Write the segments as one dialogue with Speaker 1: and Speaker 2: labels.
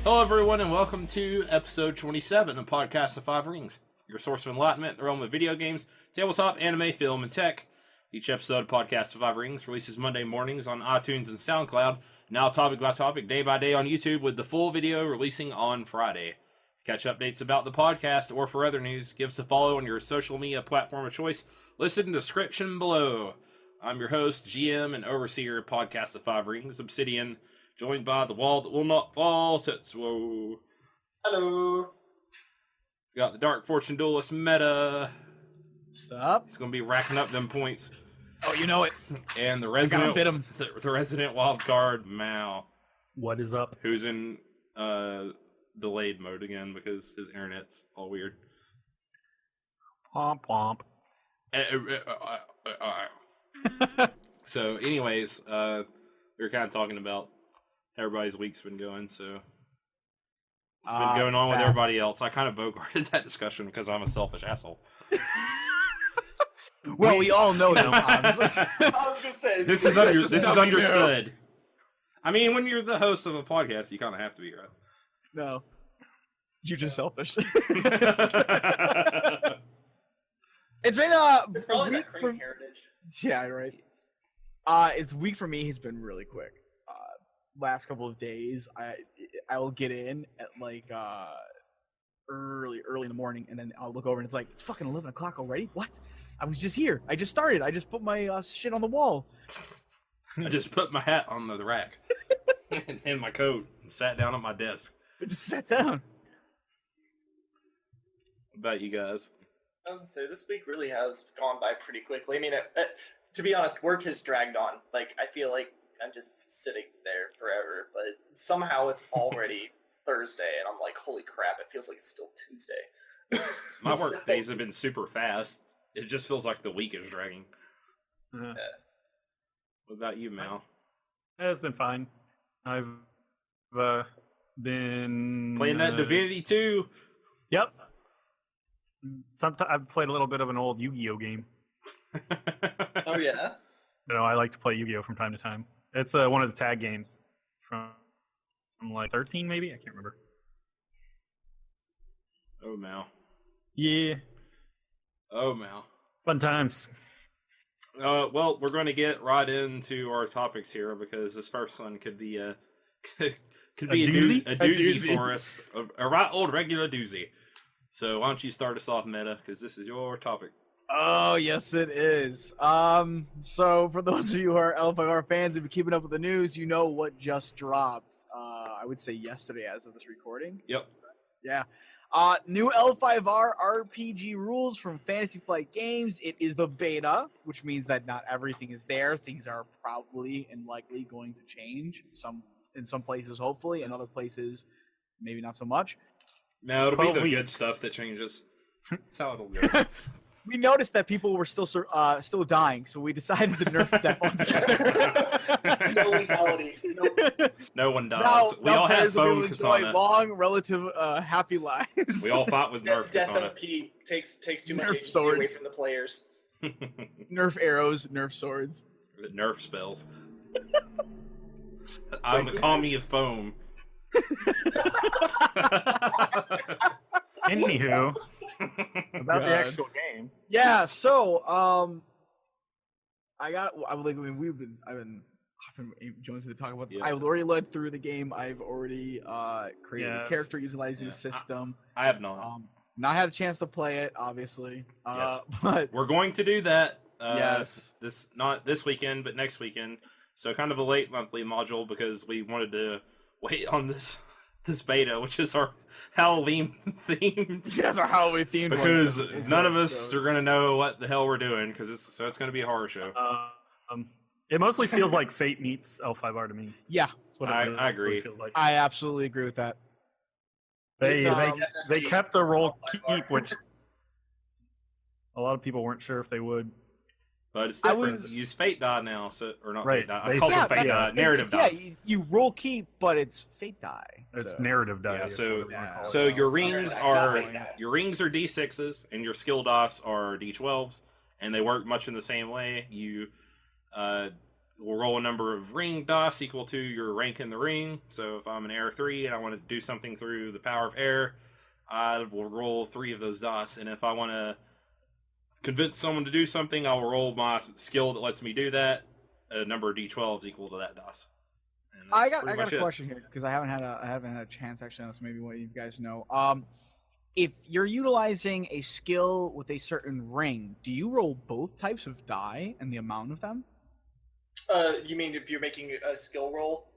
Speaker 1: Hello, everyone, and welcome to episode 27 of Podcast of Five Rings, your source of enlightenment in the realm of video games, tabletop, anime, film, and tech. Each episode of Podcast of Five Rings releases Monday mornings on iTunes and Soundcloud, now topic by topic, day by day on YouTube, with the full video releasing on Friday. To catch updates about the podcast or for other news, give us a follow on your social media platform of choice, listed in the description below. I'm your host, GM, and overseer of Podcast of Five Rings, Obsidian, joined by the wall that will not fall, Tetsuo.
Speaker 2: Hello.
Speaker 1: We got the Dark Fortune Duelist Meta.
Speaker 3: What's up?
Speaker 1: He's going to be racking up them points.
Speaker 3: Oh, you know it.
Speaker 1: And the resident,
Speaker 3: bit him.
Speaker 1: the resident wild card, Mao.
Speaker 4: What is up?
Speaker 1: Who's in delayed mode again because his internet's all weird.
Speaker 4: Womp womp.
Speaker 1: So, anyways, we were kind of talking about how everybody's week's been going, so what's been going on with everybody else. I kind of bogarted that discussion because I'm a selfish asshole.
Speaker 3: Well, we all know that.
Speaker 2: I was gonna say
Speaker 1: This is understood. I mean, when you're the host of a podcast, you kind of have to be, right?
Speaker 3: No. You're just selfish. It's been
Speaker 2: it's probably that Korean heritage.
Speaker 3: Yeah, right. It's week for me has been really quick. Last couple of days, I will get in at like early in the morning, and then I'll look over and it's like it's fucking 11 o'clock already. What? I was just here. I just started. I just put my shit on the wall.
Speaker 1: I just put my hat on the rack and my coat and sat down at my desk.
Speaker 3: I just sat down.
Speaker 1: What about you guys?
Speaker 2: I was gonna say this week really has gone by pretty quickly. I mean, to be honest, work has dragged on. Like I feel like I'm just sitting there forever, but somehow it's already Thursday, and I'm like, holy crap! It feels like it's still Tuesday.
Speaker 1: My work days have been super fast. It just feels like the week is dragging.
Speaker 4: Yeah.
Speaker 1: What about you, Mal?
Speaker 4: It's been fine. I've been
Speaker 1: Playing that Divinity 2.
Speaker 4: Yep. Sometimes I've played a little bit of an old Yu-Gi-Oh game.
Speaker 2: Oh yeah.
Speaker 4: You know, I like to play Yu-Gi-Oh from time to time. It's one of the tag games from like 13, maybe. I can't remember.
Speaker 1: Oh, Mal.
Speaker 4: Yeah.
Speaker 1: Oh, Mal.
Speaker 4: Fun times.
Speaker 1: Well, we're going to get right into our topics here because this first one could be a
Speaker 4: doozy?
Speaker 1: a doozy for us, a right old regular doozy. So why don't you start us off, Meta, because this is your topic.
Speaker 3: Oh, yes, it is. So for those of you who are L5R fans, if you're keeping up with the news, you know what just dropped. I would say yesterday as of this recording.
Speaker 1: Yep.
Speaker 3: Yeah. New L5R RPG rules from Fantasy Flight Games. It is the beta, which means that not everything is there. Things are probably and likely going to change. In some places, hopefully, and other places, maybe not so much.
Speaker 1: No, it'll be
Speaker 4: 12
Speaker 1: the good
Speaker 4: weeks.
Speaker 1: stuff that changes. That's how it'll go.
Speaker 3: We noticed that people were still dying, so we decided to nerf that altogether.
Speaker 2: No lethality. Nope.
Speaker 1: No one dies. We all have
Speaker 3: players will be
Speaker 1: foam
Speaker 3: able to enjoy
Speaker 1: katana.
Speaker 3: long, relative, happy lives.
Speaker 1: We all fought with Nerf
Speaker 2: Death
Speaker 1: katana.
Speaker 2: MP takes too much
Speaker 3: Nerf
Speaker 2: agency away
Speaker 3: swords.
Speaker 2: from the players.
Speaker 3: Nerf arrows, nerf swords.
Speaker 1: Nerf spells. I'm the Kami of foam.
Speaker 4: Anywho, about
Speaker 3: God.
Speaker 4: the actual game.
Speaker 3: Yeah, so I've been Jones to talk about this.
Speaker 1: Yeah.
Speaker 3: I've already led through the game. I've already created
Speaker 4: Yeah.
Speaker 3: a character utilizing the
Speaker 1: Yeah.
Speaker 3: system.
Speaker 1: I have not.
Speaker 3: Not had a chance to play it, obviously.
Speaker 1: Yes.
Speaker 3: But
Speaker 1: We're going to do that.
Speaker 3: Yes.
Speaker 1: Not this weekend, but next weekend. So kind of a late monthly module because we wanted to wait on this beta, which is our Halloween themed.
Speaker 3: that's our Halloween themed one.
Speaker 1: Because none of us are gonna know what the hell we're doing because it's gonna be a horror show.
Speaker 4: It mostly feels like Fate meets L5R to me.
Speaker 3: Yeah,
Speaker 4: That's what
Speaker 1: I
Speaker 4: really
Speaker 1: agree.
Speaker 4: feels like.
Speaker 3: I absolutely agree with that.
Speaker 4: They
Speaker 3: It's,
Speaker 4: they kept the role keep, which a lot of people weren't sure if they would.
Speaker 1: But it's
Speaker 3: I
Speaker 1: different.
Speaker 3: was-
Speaker 1: Use Fate Die now, so or not
Speaker 4: Right.
Speaker 1: Fate Die. I
Speaker 4: They
Speaker 1: call
Speaker 4: said-
Speaker 1: them Fate Die. Narrative
Speaker 3: Yeah,
Speaker 1: dice.
Speaker 3: you roll keep, but it's fate die.
Speaker 4: It's
Speaker 3: so.
Speaker 4: narrative die.
Speaker 1: Yeah,
Speaker 4: is
Speaker 1: so-
Speaker 4: what we wanna call it.
Speaker 1: So your rings
Speaker 2: Okay,
Speaker 1: are
Speaker 2: exactly.
Speaker 1: your rings are D6s and your skill dice are D12s, and they work much in the same way. You we'll roll a number of ring dice equal to your rank in the ring. So if I'm an air 3 and I want to do something through the power of air, I will roll 3 of those dice. And if I want to convince someone to do something, I'll roll my skill that lets me do that. A number of d12s equal to that dice. And
Speaker 3: I
Speaker 1: that's
Speaker 3: got
Speaker 1: pretty
Speaker 3: a
Speaker 1: much
Speaker 3: question here because I haven't had a chance actually. That's maybe what you guys know. If you're utilizing a skill with a certain ring, do you roll both types of die and the amount of them?
Speaker 2: You mean if you're making a skill roll,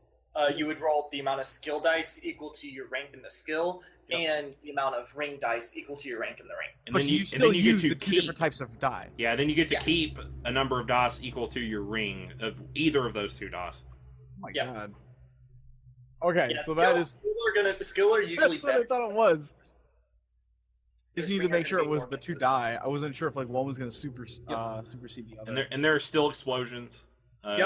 Speaker 2: you would roll the amount of skill dice equal to your rank in the skill, and the amount of ring dice equal to your rank in the ring.
Speaker 1: And
Speaker 3: But
Speaker 1: then
Speaker 3: you still
Speaker 1: get
Speaker 3: use
Speaker 1: to
Speaker 3: the two
Speaker 1: keep
Speaker 3: different types of die.
Speaker 1: Yeah, then you get to keep a number of dice equal to your ring of either of those 2 dice.
Speaker 3: Oh my god. Okay,
Speaker 2: Yeah,
Speaker 3: so that is
Speaker 2: skill are usually
Speaker 3: that's what I
Speaker 2: better.
Speaker 3: thought it was. Just
Speaker 2: This
Speaker 3: need to
Speaker 2: ring are
Speaker 3: make sure
Speaker 2: gonna
Speaker 3: it
Speaker 2: be
Speaker 3: was
Speaker 2: more
Speaker 3: the 2
Speaker 2: consistent.
Speaker 3: die. I wasn't sure if like one was going to supersede the other.
Speaker 1: And there are still explosions.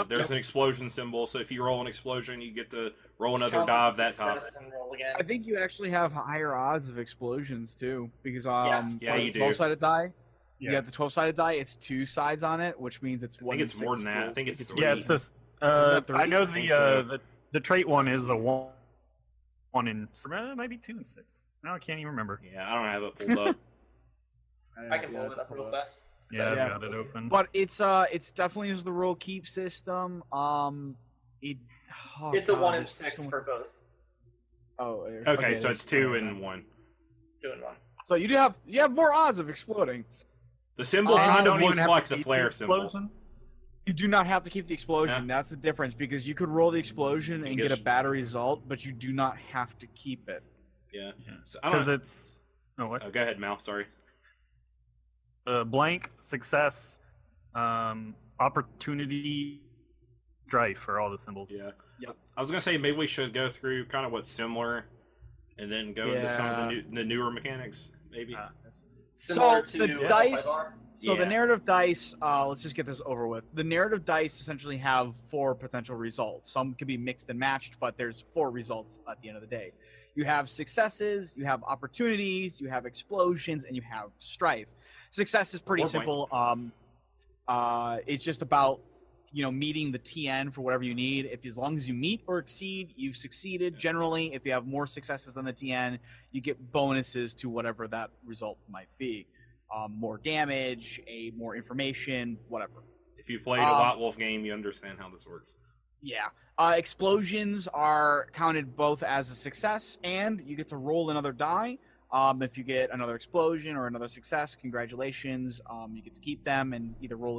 Speaker 1: There's an explosion symbol, so if you roll an explosion, you get to roll another
Speaker 2: Counts
Speaker 1: die
Speaker 2: as
Speaker 1: of that
Speaker 2: a
Speaker 1: type.
Speaker 2: success and roll again.
Speaker 3: I think you actually have higher odds of explosions too, because
Speaker 1: Yeah,
Speaker 3: for
Speaker 1: you
Speaker 3: the
Speaker 1: do.
Speaker 3: 12-sided die, you
Speaker 4: Yeah.
Speaker 3: got the 12-sided die. It's 2 sides on it, which means it's
Speaker 1: I
Speaker 3: one.
Speaker 1: think
Speaker 3: in
Speaker 1: it's more
Speaker 3: 6
Speaker 1: than that. I
Speaker 3: rolls.
Speaker 1: think it's
Speaker 3: It's
Speaker 1: 3.
Speaker 4: Yeah, it's this.
Speaker 3: that
Speaker 4: I know
Speaker 1: I think so.
Speaker 4: the trait one is a 1 in maybe 2 and 6. No, I can't even remember.
Speaker 1: Yeah, I don't have it pulled up.
Speaker 2: I can pull it up real fast.
Speaker 4: Yeah,
Speaker 3: Yeah.
Speaker 4: I've got it open.
Speaker 3: But it's definitely is the roll keep system.
Speaker 2: It's a 1 in 6 for both.
Speaker 3: Oh,
Speaker 1: Okay, so
Speaker 3: that's
Speaker 1: it's 2
Speaker 3: fine
Speaker 1: and
Speaker 3: then.
Speaker 1: 1.
Speaker 2: 2 and 1.
Speaker 3: So you have more odds of exploding.
Speaker 1: The symbol
Speaker 3: And you
Speaker 1: kind of
Speaker 4: don't even
Speaker 1: looks
Speaker 4: have to
Speaker 1: like the
Speaker 4: keep
Speaker 1: flare symbol.
Speaker 4: explosion.
Speaker 3: You do not have to keep the explosion.
Speaker 1: Yeah.
Speaker 3: That's the difference, because you could roll the explosion and
Speaker 1: get
Speaker 3: get a bad result, but you do not have to keep it.
Speaker 1: Yeah. So I
Speaker 4: Because
Speaker 1: don't.
Speaker 4: it's what?
Speaker 1: Oh, go ahead, Mal. Sorry.
Speaker 4: Blank, success, opportunity, strife for all the symbols.
Speaker 1: Yeah.
Speaker 3: Yep.
Speaker 1: I was gonna say maybe we should go through kind of what's similar, and then go into some of the newer mechanics. Maybe.
Speaker 2: Similar
Speaker 3: So, the
Speaker 2: to
Speaker 3: dice-
Speaker 2: L5R.
Speaker 3: So
Speaker 1: Yeah.
Speaker 3: the narrative dice, let's just get this over with. The narrative dice essentially have 4 potential results. Some can be mixed and matched, but there's 4 results at the end of the day. You have successes, you have opportunities, you have explosions, and you have strife. Success is pretty
Speaker 1: 4 point.
Speaker 3: simple. It's just about meeting the TN for whatever you need. If as long as you meet or exceed, you've succeeded. Generally, if you have more successes than the TN, you get bonuses to whatever that result might be. More damage, more information, whatever.
Speaker 1: If you played a White Wolf game, you understand how this works.
Speaker 3: Yeah. Explosions are counted both as a success, and you get to roll another die. If you get another explosion or another success, congratulations. You get to keep them and either roll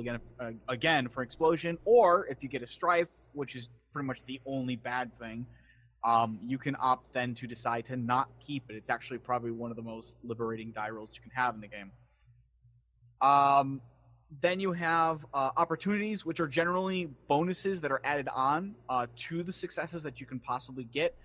Speaker 3: again for explosion, or if you get a strife, which is pretty much the only bad thing, you can opt then to decide to not keep it. It's actually probably one of the most liberating die rolls you can have in the game. Then you have opportunities, which are generally bonuses that are added on to the successes that you can possibly get.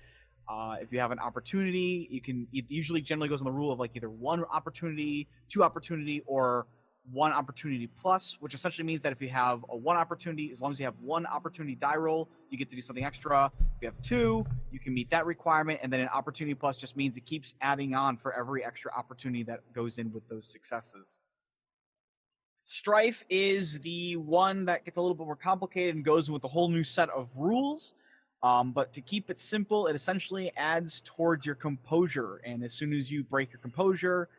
Speaker 3: If you have an opportunity, it usually generally goes on the rule of like either 1 opportunity, 2 opportunity, or 1 opportunity plus, which essentially means that if you have a 1 opportunity, as long as you have 1 opportunity die roll, you get to do something extra. If you have 2, you can meet that requirement, and then an opportunity plus just means it keeps adding on for every extra opportunity that goes in with those successes. Strife is the one that gets a little bit more complicated and goes with a whole new set of rules. But to keep it simple, it essentially adds towards your composure. And as soon as you break your composure,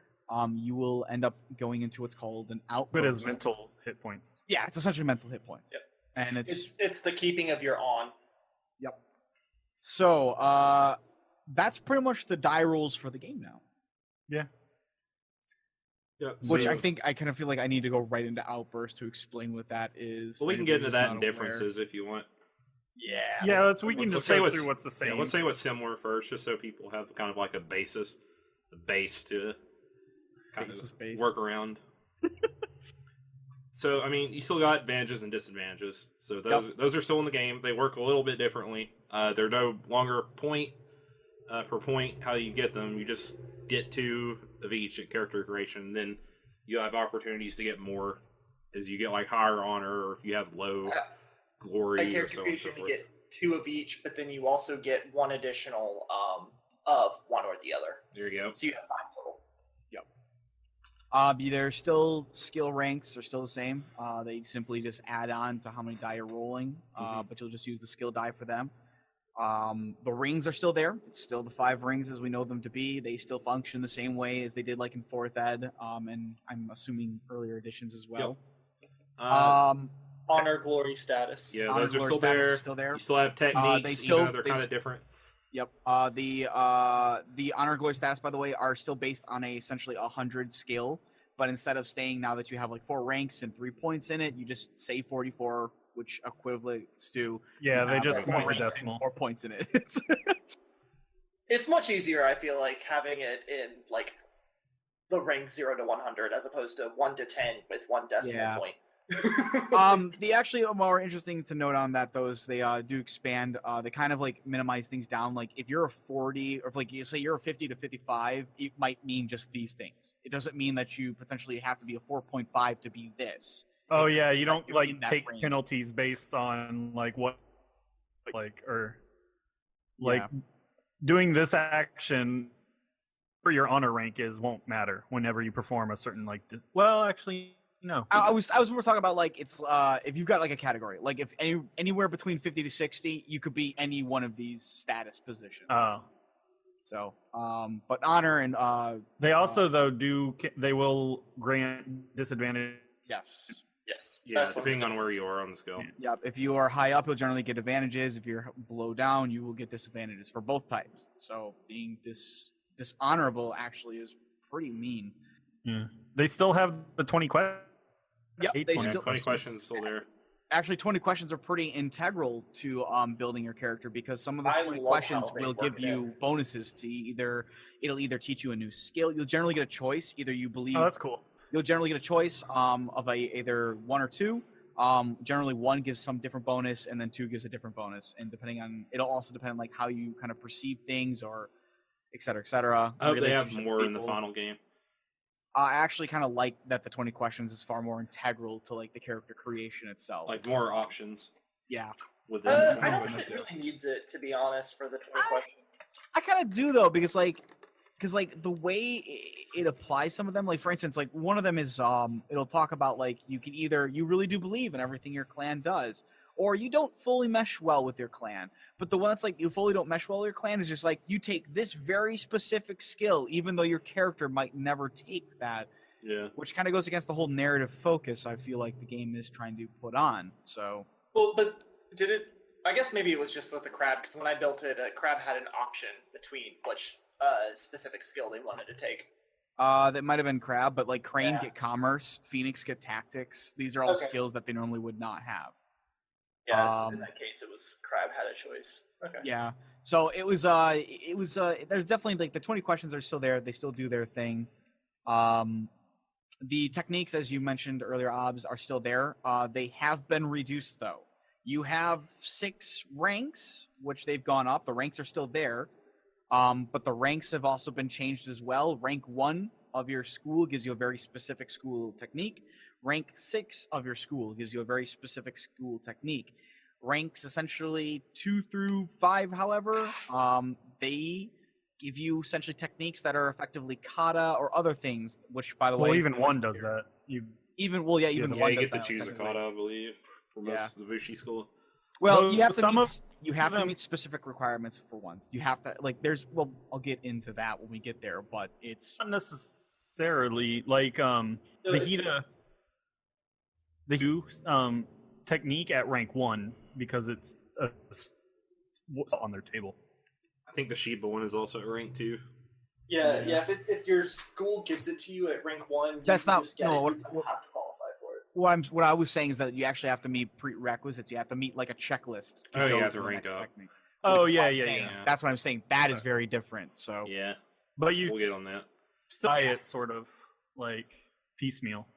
Speaker 3: you will end up going into what's called an outburst.
Speaker 4: But as mental hit points.
Speaker 3: Yeah, it's essentially mental hit points.
Speaker 2: Yep.
Speaker 3: And
Speaker 2: It's the keeping of your on.
Speaker 3: Yep. So that's pretty much the die rules for the game now.
Speaker 4: Yeah.
Speaker 1: Yep.
Speaker 3: Which
Speaker 1: So-
Speaker 3: I think I kind of feel like I need to go right into outburst to explain what that is.
Speaker 1: Well,
Speaker 3: for
Speaker 1: we can get
Speaker 3: anybody
Speaker 1: into
Speaker 3: who's
Speaker 1: that
Speaker 3: not
Speaker 1: in
Speaker 3: aware.
Speaker 1: differences if you want.
Speaker 3: Yeah.
Speaker 4: Yeah, we can
Speaker 1: let's
Speaker 4: just
Speaker 1: say
Speaker 4: go
Speaker 1: what's-
Speaker 4: through what's the same.
Speaker 1: Yeah, let's say what's similar first, just so people have kind of like a base to kind
Speaker 3: Basis
Speaker 1: of
Speaker 3: base.
Speaker 1: work around. So, I mean, you still got advantages and disadvantages. So those are still in the game. They work a little bit differently. They're no longer point per point how you get them. You just get 2 of each at character creation. Then you have opportunities to get more as you get like higher honor, or if you have low glory,
Speaker 2: At
Speaker 1: or
Speaker 2: character
Speaker 1: so on and so
Speaker 2: creation, you
Speaker 1: forth.
Speaker 2: get 2 of each, but then you also get 1 additional of one or the other.
Speaker 1: There you go.
Speaker 2: So you have 5 total.
Speaker 3: There's still skill ranks are still the same. They simply just add on to how many die you're rolling, but you'll just use the skill die for them. The rings are still there. It's still the 5 rings as we know them to be. They still function the same way as they did like in 4th ed, and I'm assuming earlier editions as well.
Speaker 2: Honor, glory, status.
Speaker 1: Yeah,
Speaker 3: Honor,
Speaker 1: those are
Speaker 3: glory,
Speaker 1: still
Speaker 3: status
Speaker 1: there.
Speaker 3: is still there.
Speaker 1: You still have techniques,
Speaker 3: they
Speaker 1: even
Speaker 3: still-
Speaker 1: though they're
Speaker 3: they
Speaker 1: kind of
Speaker 3: s-
Speaker 1: different.
Speaker 3: Yep. The honor glory stats, by the way, are still based on a essentially 100 skill, but instead of saying now that you have like 4 ranks and 3 points in it, you just say 44, which equivalents to
Speaker 4: Yeah, they
Speaker 3: have,
Speaker 4: just
Speaker 3: like,
Speaker 4: point the
Speaker 3: 4 ranks and
Speaker 4: decimal.
Speaker 3: 4 points in it.
Speaker 2: It's much easier, I feel like, having it in like the rank 0 to 100 as opposed to 1 to 10 with 1 decimal
Speaker 3: Yeah.
Speaker 2: point.
Speaker 3: The actually more interesting to note on that though is they do expand. They kind of like minimize things down. Like if you're a 40, or if like you say you're a 50 to 55, it might mean just these things. It doesn't mean that you potentially have to be a 4.5 to be this.
Speaker 4: Oh
Speaker 3: It
Speaker 4: yeah,
Speaker 3: means
Speaker 4: you
Speaker 3: that
Speaker 4: don't
Speaker 3: you're
Speaker 4: like
Speaker 3: in that
Speaker 4: take
Speaker 3: range.
Speaker 4: penalties based on like what, like or like
Speaker 3: Yeah.
Speaker 4: doing this action for your honor rank is won't matter whenever you perform a certain like. Well, actually, no.
Speaker 3: I was more talking about like it's if you've got like a category, like if anywhere between 50 to 60, you could be any one of these status positions.
Speaker 4: Oh.
Speaker 3: So but honor and
Speaker 4: They also though they will grant disadvantage.
Speaker 3: yes.
Speaker 2: Yes.
Speaker 1: Yeah,
Speaker 2: that's one of the
Speaker 1: depending on where you
Speaker 2: differences.
Speaker 1: are on the scale.
Speaker 3: Yep. If you are high up, you'll generally get advantages. If you're below down, you will get disadvantages for both types. So being dishonorable actually is pretty mean.
Speaker 4: Yeah. They still have the 20 questions.
Speaker 3: Yep,
Speaker 4: Hate
Speaker 3: they
Speaker 4: 20
Speaker 3: still-
Speaker 1: 20 questions still there.
Speaker 3: Actually, 20 questions are pretty integral to building your character because some of those
Speaker 2: I
Speaker 3: 20
Speaker 2: love
Speaker 3: questions
Speaker 2: how they
Speaker 3: will
Speaker 2: work
Speaker 3: give
Speaker 2: it
Speaker 3: you bonuses to it'll either teach you a new skill. You'll generally get a choice. Either you believe
Speaker 4: Oh, that's cool.
Speaker 3: you'll generally get a choice of either 1 or 2. Generally 1 gives some different bonus, and then 2 gives a different bonus. And depending on it'll also depend on like how you kind of perceive things, or et cetera, et cetera.
Speaker 1: I hope they have
Speaker 3: relationship with
Speaker 1: more in the
Speaker 3: people.
Speaker 1: final game.
Speaker 3: I actually kind of like that the 20 questions is far more integral to like the character creation itself.
Speaker 1: Like more options
Speaker 3: Yeah,
Speaker 1: within the 20
Speaker 2: I don't
Speaker 1: questions.
Speaker 2: think it really needs it, to be honest, for the 20
Speaker 3: I-
Speaker 2: questions.
Speaker 3: I kind of do though because the way it applies some of them, like for instance, like one of them is it'll talk about like you can either you really do believe in everything your clan does, or you don't fully mesh well with your clan. But the one that's like you fully don't mesh well with your clan is just like you take this very specific skill, even though your character might never take that,
Speaker 1: Yeah.
Speaker 3: which kind of goes against the whole narrative focus I feel like the game is trying to put on. So
Speaker 2: Well, but did it? I guess maybe it was just with the crab, because when I built it, crab had an option between which specific skill they wanted to take.
Speaker 3: that might have been Crab, but like Crane
Speaker 2: Yeah.
Speaker 3: get Commerce, Phoenix get Tactics. These are all
Speaker 2: Okay.
Speaker 3: skills that they normally would not have.
Speaker 2: Yeah, in that case, it was crab had a choice. Okay.
Speaker 3: Yeah. So it was there's definitely like the 20 questions are still there. They still do their thing. The techniques, as you mentioned earlier, Obs, are still there. They have been reduced though. You have 6 ranks, which they've gone up. The ranks are still there. But the ranks have also been changed as well. Rank 1 of your school gives you a very specific school technique. Rank 6 of your school gives you a very specific school technique. Ranks essentially 2 through 5, however, they give you essentially techniques that are effectively kata or other things, which, by the way,
Speaker 4: Well, even 1 does that.
Speaker 3: even
Speaker 4: Yeah,
Speaker 3: one
Speaker 1: Yeah, you
Speaker 3: does
Speaker 1: get to
Speaker 3: that,
Speaker 1: choose a
Speaker 3: technically.
Speaker 1: kata, I believe, for most of the Vushi school.
Speaker 3: Well,
Speaker 4: Well,
Speaker 3: you have to
Speaker 4: some
Speaker 3: meet,
Speaker 4: of
Speaker 3: you have to
Speaker 4: them-
Speaker 3: meet specific requirements for ones. You have to like there's well I'll get into that when we get there, but it's
Speaker 4: Not necessarily like the technique at rank 1 because it's what's on their table.
Speaker 1: I think the Shiba one is also at rank 2.
Speaker 2: Yeah. If your school gives it to you at rank 1,
Speaker 3: That's
Speaker 2: you
Speaker 3: not-
Speaker 2: just get
Speaker 3: no,
Speaker 2: it.
Speaker 3: what-
Speaker 2: You don't have to qualify for it.
Speaker 3: what I was saying is that you actually have to meet prerequisites. You have to meet like a checklist to
Speaker 1: Oh,
Speaker 3: go
Speaker 1: you have
Speaker 3: to
Speaker 1: to
Speaker 3: the
Speaker 1: rank
Speaker 3: next
Speaker 1: up.
Speaker 3: technique.
Speaker 4: Oh
Speaker 3: Which is
Speaker 4: yeah,
Speaker 3: what I'm
Speaker 4: yeah,
Speaker 3: saying.
Speaker 4: yeah.
Speaker 3: That's what I'm saying. That is very different. So
Speaker 1: Yeah,
Speaker 4: But you
Speaker 1: we'll get on that.
Speaker 4: still buy it sort of like piecemeal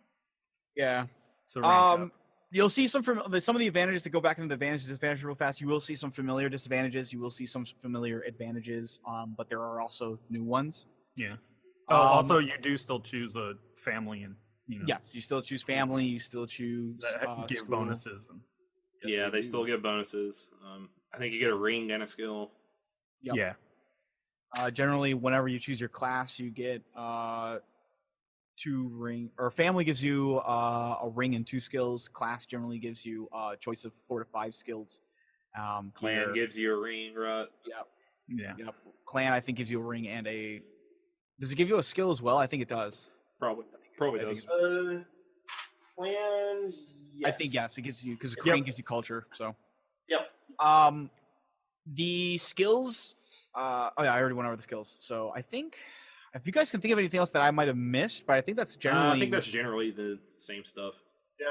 Speaker 3: yeah.
Speaker 4: to rank up.
Speaker 3: You'll see some of the advantages to go back into the advantages disadvantages real fast. You will see some familiar disadvantages. You will see some familiar advantages. But there are also new ones.
Speaker 4: Yeah. Also, you do still choose a family, and
Speaker 3: Yes, you still choose family. You still choose
Speaker 4: that give
Speaker 3: school.
Speaker 4: bonuses. And,
Speaker 3: Yes,
Speaker 1: Yeah, they
Speaker 3: do.
Speaker 1: still get bonuses. I think you get a ring and a skill.
Speaker 3: Yep.
Speaker 4: Yeah.
Speaker 3: Generally, whenever you choose your class, you get 2 ring, or family gives you a ring and 2 skills. Class generally gives you a choice of 4 to 5 skills.
Speaker 1: Clan gives you a ring, right?
Speaker 4: Yeah.
Speaker 3: Yep. Clan, I think, gives you a ring and a. Does it give you a skill as well? I think it does.
Speaker 1: Probably
Speaker 3: I
Speaker 1: does.
Speaker 2: Clan. Yes.
Speaker 3: I think yes, it gives you, because clan gives you culture. So.
Speaker 2: Yep.
Speaker 3: The skills. Oh yeah, I already went over the skills. So I think, if you guys can think of anything else that I might have missed, but I think that's generally.
Speaker 1: I think that's generally the same stuff.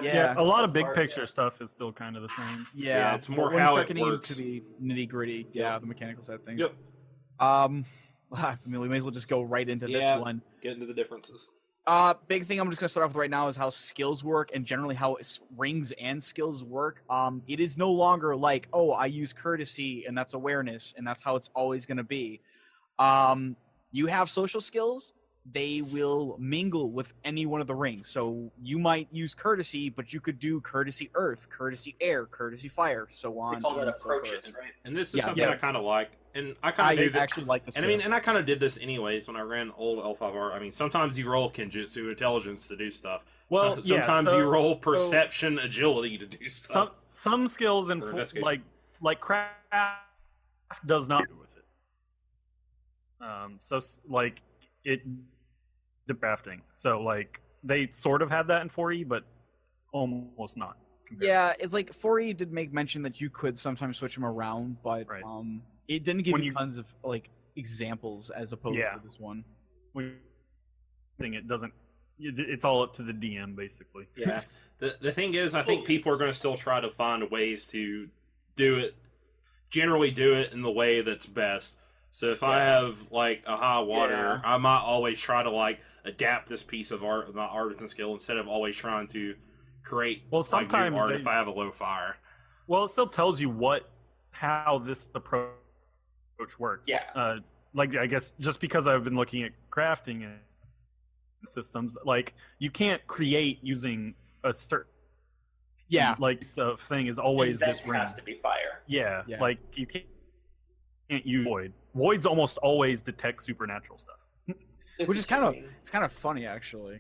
Speaker 3: Yeah,
Speaker 4: a lot of
Speaker 2: that's
Speaker 4: big
Speaker 2: hard,
Speaker 4: picture stuff is still kind of the same.
Speaker 3: Yeah,
Speaker 1: it's more
Speaker 3: but when
Speaker 1: how
Speaker 3: we
Speaker 1: it
Speaker 3: start getting
Speaker 1: works.
Speaker 3: into the nitty gritty. Yeah, the mechanical side of things.
Speaker 1: Yep.
Speaker 3: I mean, we may as well just go right into this one.
Speaker 1: Get into the differences.
Speaker 3: Big thing I'm just gonna start off with right now is how skills work, and generally how rings and skills work. It is no longer like, oh, I use courtesy and that's awareness and that's how it's always gonna be. You have social skills. They will mingle with any one of the rings. So you might use courtesy, but you could do courtesy earth, courtesy air, courtesy fire, so on.
Speaker 2: They call that
Speaker 3: and so
Speaker 2: approaches,
Speaker 3: forth.
Speaker 2: right?
Speaker 1: And this is
Speaker 3: Yeah,
Speaker 1: something
Speaker 3: yeah.
Speaker 1: I kind of like, and I kind of do this.
Speaker 3: actually like this.
Speaker 1: And I mean, and I kind of did this anyways when I ran old L5R. I mean, sometimes you roll Kenjutsu intelligence to do stuff.
Speaker 4: Well,
Speaker 1: sometimes you roll perception agility to do stuff.
Speaker 4: Some skills in
Speaker 1: Or investigation.
Speaker 4: like craft does not do with it. So like it the crafting. So like they sort of had that in 4E, but almost not.
Speaker 3: Yeah, it's like 4E did make mention that you could sometimes switch them around, but
Speaker 4: Right.
Speaker 3: It didn't give
Speaker 4: When
Speaker 3: you
Speaker 4: you-
Speaker 3: tons of like examples as opposed
Speaker 4: Yeah.
Speaker 3: to this one.
Speaker 4: It doesn't. It's all up to the DM basically.
Speaker 1: Yeah. The thing is, I think people are going to still try to find ways to generally do it in the way that's best. So if I have like a high water, I might always try to like adapt this piece of art, my artisan skill, instead of always trying to create
Speaker 4: sometimes
Speaker 1: new art if I have a low fire.
Speaker 4: Well, it still tells you how this approach works.
Speaker 2: Yeah.
Speaker 4: Like I guess just because I've been looking at crafting and systems, like you can't create using a certain thing is always
Speaker 2: Invent
Speaker 4: this ring.
Speaker 2: has to be fire.
Speaker 4: Yeah,
Speaker 3: Yeah.
Speaker 4: like you can't use void. Voids almost always detect supernatural stuff.
Speaker 3: Which is kind of funny actually.